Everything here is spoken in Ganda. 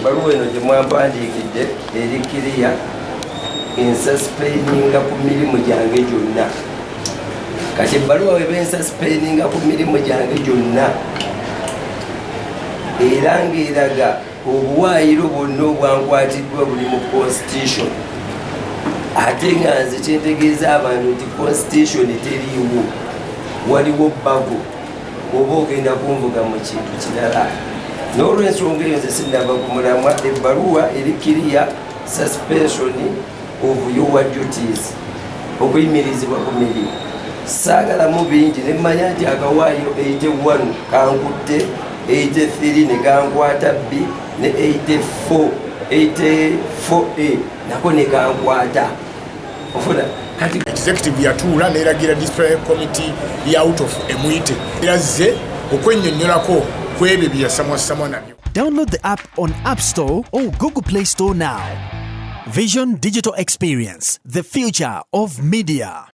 ebbaluwa eno gye mwampandiikidde eri kiriya ensuspendinga ku mirimu gyange gyonna. Kati ebbaluwa weba ensuspendinga ku mirimu gyange gyonna era ng'eraga obuwaayiro bwonna obwankwatiddwa buli mu constitution, ate nga nze kyentegeeza abantu nti constitution teriiwo, waliwo bbago oba ogenda kunvuga mu kintu kirala. N'olw'ensonga eyo nze sinnava ku mulamwa. Ebbaluwa eri kiriya suspension of your duties, okuyimirizibwa ku mirimu. Saagalamu bingi ne mmanya nti akawaayo 81 kankutte, 83 ne gankwata B, ne 84A nako ne gankwata. Ofuna kati executive yatuula n'eragira disciplinary committee ya out of emuyite yazze okwennyonnyolako ku ebyo bye yasamwasamwa nabyo. Download the app on App Store or Google Play Store now. Vision Digital Experience, the future of media.